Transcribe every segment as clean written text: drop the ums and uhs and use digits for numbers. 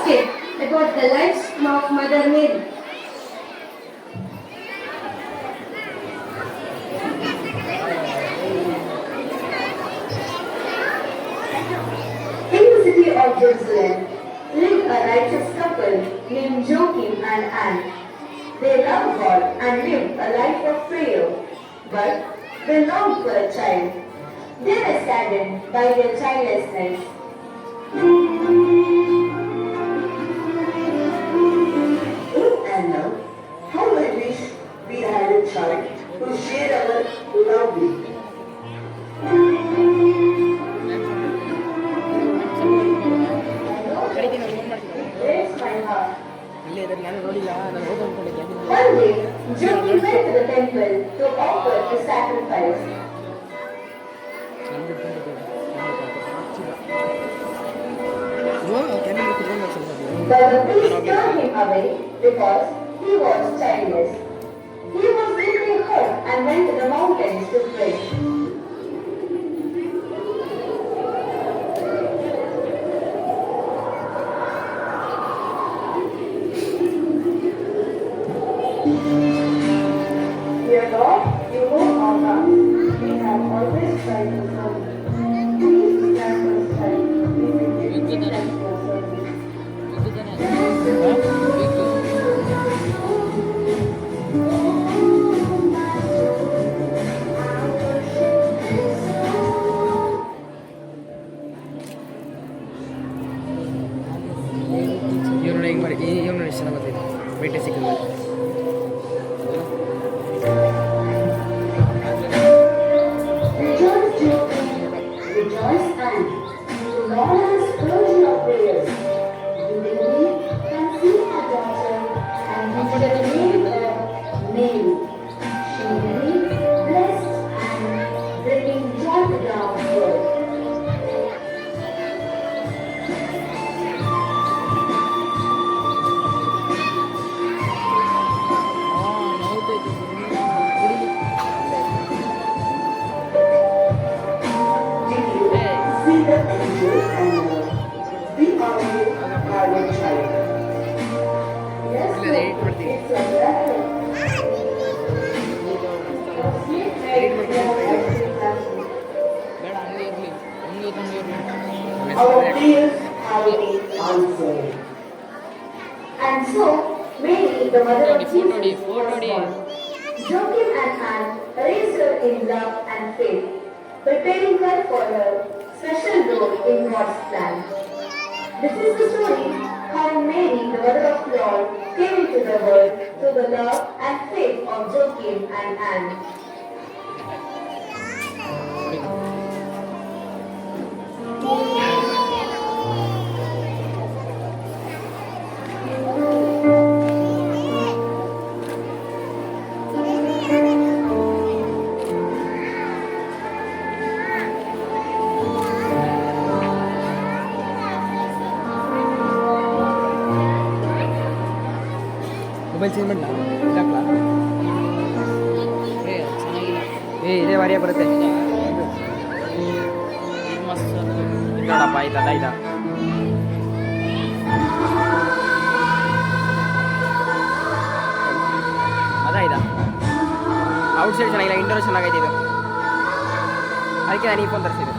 skit about the life of Mother Mary. In the city of Jerusalem lived a righteous couple named Joachim and Anne. They loved God and lived a life of prayer, but they longed for a child. They were saddened by their childlessness. Oh Anna, how I wish we had a child to share our love with. Breaks my heart. One day, Joachim went to the temple to offer the sacrifice. But the priest turned him away because he was childless. He was deeply hurt and went to the mountains to pray. Dear Lord, you know our hearts. We have always tried to serve you. Please grant us strength. We will dedicate life to your service. ಇವನು ಹೆಂಗ್ ಮಾಡಿ ಇವನು ಎಷ್ಟು ಚೆನ್ನಾಗಿ ಬರ್ತಿದ್ದ ಬೇಟೆ ಸಿಕ್ಕಿದ್ಮೇಲೆ Rejoice, Joachim. Rejoice, Anne. The Lord has heard your prayers. You will meet and see a daughter, and you shall name her Mary. She will be blessed and bringing joy to the world. Did you see the angel Anna? We already had a child. Yes, ಇಲ್ಲ, sir. eight ಮಾಡ್ತೀನಿ. It's a miracle. Sleep tight, we are very happy. ಬೇಡ ಹಂಗೆ ಇರಲಿ ಹಂಗೆ ತಂಗೆ ಇರಲಿ Our prayers have been answered. And so, Mary, the mother of Photo Jesus, photo was born. Joachim and Anne raised her in love and faith, preparing her for her special role in God's plan. This is the story how Mary, the mother of Lord, came into the world through the love and faith of Joachim and Anne. Mobile change ಮಾಡಲ ಇದಾಕ್ಲಾ ಇದೇ ವಾರಿಯ ಬರುತ್ತೆ ಮಸ್ತ್ ನೋಡಪ್ಪ ಆಯ್ತಲ್ಲ ಆಯ್ತಾ ಅದಾಯ್ತಾ ಔಟ್ ಸೈಡ್ ಚೆನ್ನಾಗಿಲ್ಲ ಇಂಡೋರ್ ಚೆನ್ನಾಗೈತೆ ಇದು ಅದಕ್ಕೆ ನಾನು ಈ ಫೋನ್ ತರಿಸಿದೆ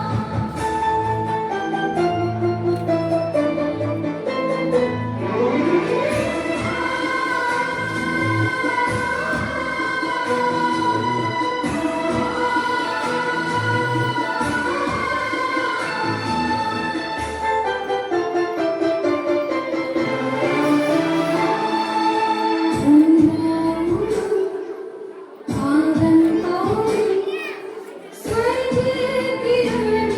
Sway deep,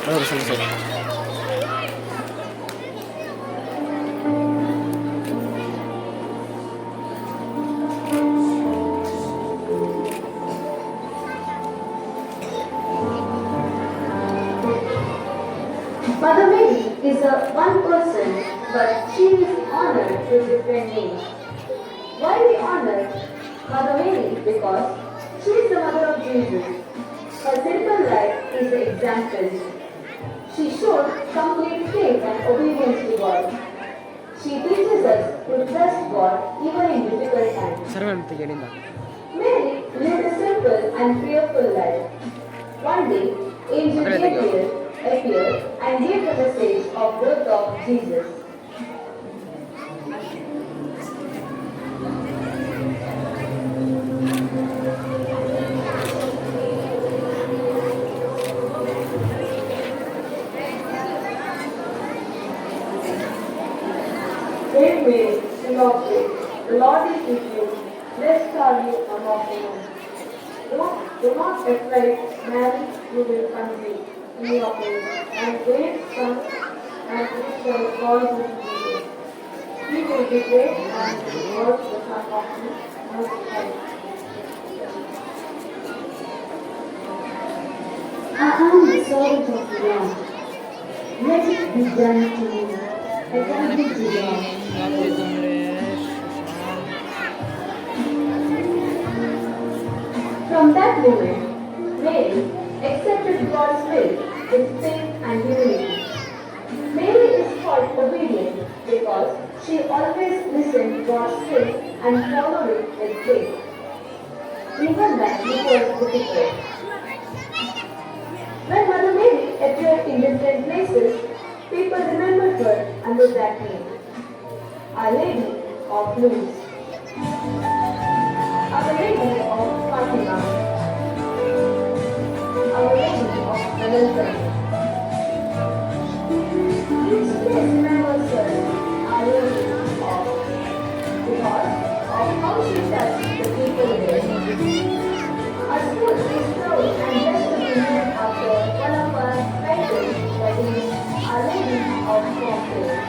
bagus selesai. Mother Mary is a one person, but she is honored with different names. Why we honor Mother Mary? Because she is the mother of Jesus. Her simple life is the example. She showed complete faith and obedience to God. She teaches us to trust God even in difficult times. Servante ಕೇಳಿಂದ. Mary lived a simple and fearful life. One day, angel Gabriel appeared and gave the message of birth of Jesus. Hail Mary, full of grace, the Lord is with you. Blessed are you among women. Do not be afraid, Mary, you will conceive in your age, and great son, and you shall call him Jesus. He will be great and will be called the Son of the Most High. I am the servant of the Lord. Let it be done to me according to your From that moment, Mary accepted God's will with faith and humility. Mary is called obedient because she always listened to God's will and followed it with faith. Even when it was difficult. When Mother Mary appeared in different places, people remembered her under that name, Our Lady of Lourdes, Our Lady of Fatima, Our Lady of Melbourne. Each place remembers her, Our Lady of, because of how she touched the people there. Our school is proud and blessed to be named after one of our titles, that is, Our Lady of Pompei.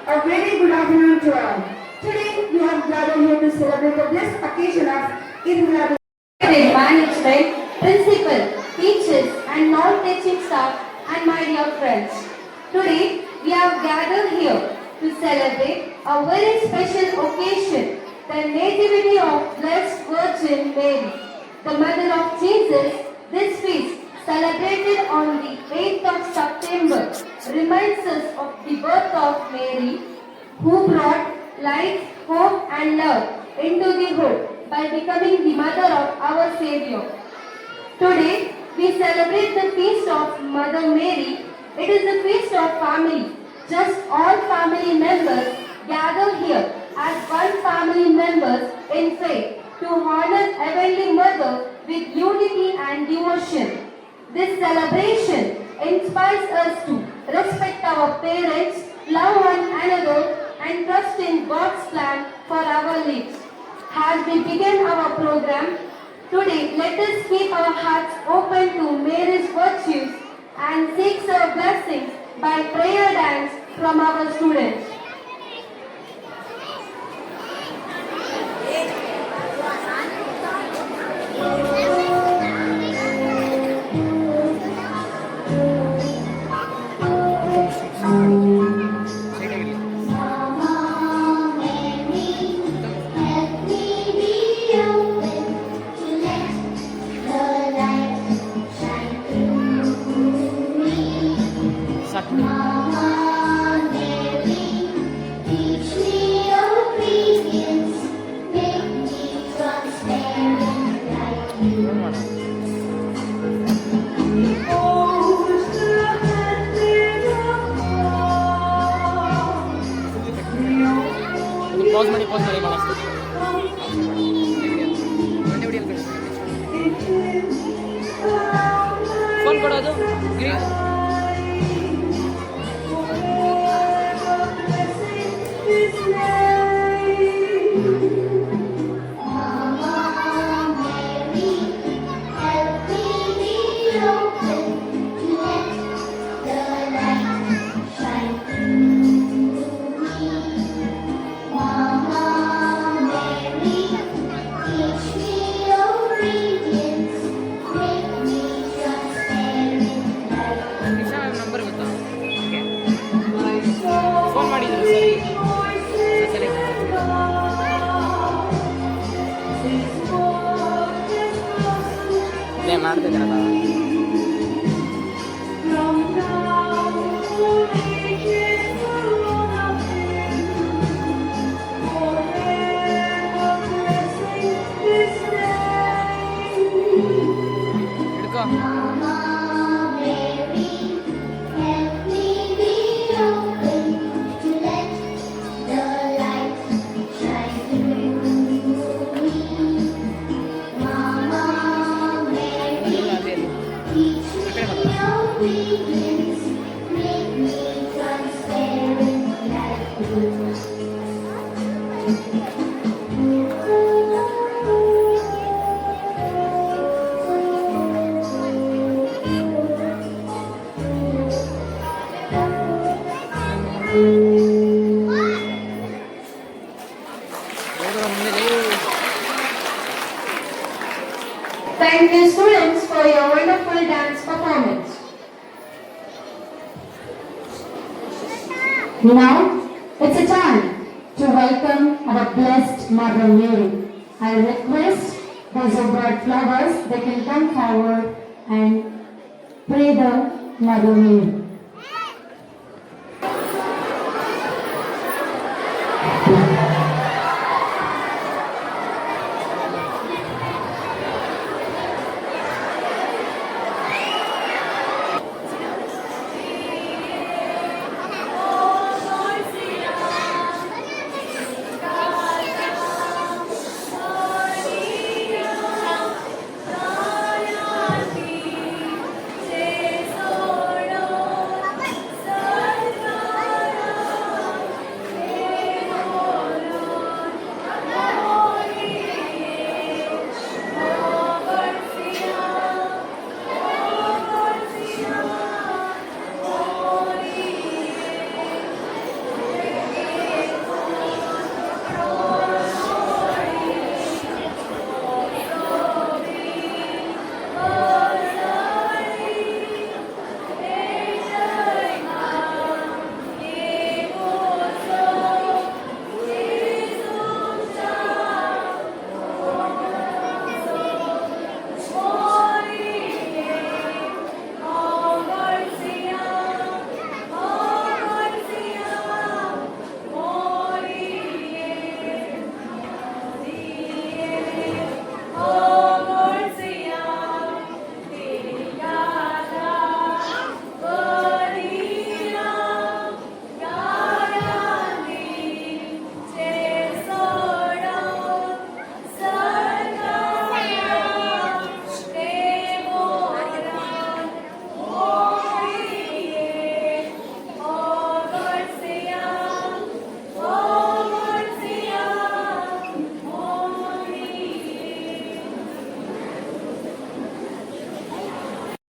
A very good afternoon to all. Today we have gathered here to celebrate the blessed occasion of Eid management, principal, teachers and non-teaching staff and my dear friends. Today we have gathered here to celebrate a very special occasion, the nativity of Blessed Virgin Mary, the mother of Jesus. This feast, celebrated on the 8th of September, reminds us of the birth of Mary, who brought light, hope and love into the world by becoming the mother of our Savior. Today, we celebrate the feast of Mother Mary. It is the feast of family. Just all family members gather here as one family members in faith to honor Heavenly Mother with unity and devotion. This celebration inspires us to respect our parents, love one another, and trust in God's plan for our lives. As we begin our program, today let us keep our hearts open to Mary's virtues and seek her blessings by prayer dance from our students. Sakti. Number ಗೊತ್ತಾ? Okay, phone ಮಾಡಿದ್ರು ಸರಿ. ಇಲ್ಲೇ ಮಾಡ್ತಿದ್ದಾರಲ್ಲ. ಹಿಡ್ಕೋ. Thank you students for your wonderful dance performance. Now it's a time to welcome our blessed Mother Mary. I request those who brought flowers, they can come forward and pray the Mother Mary.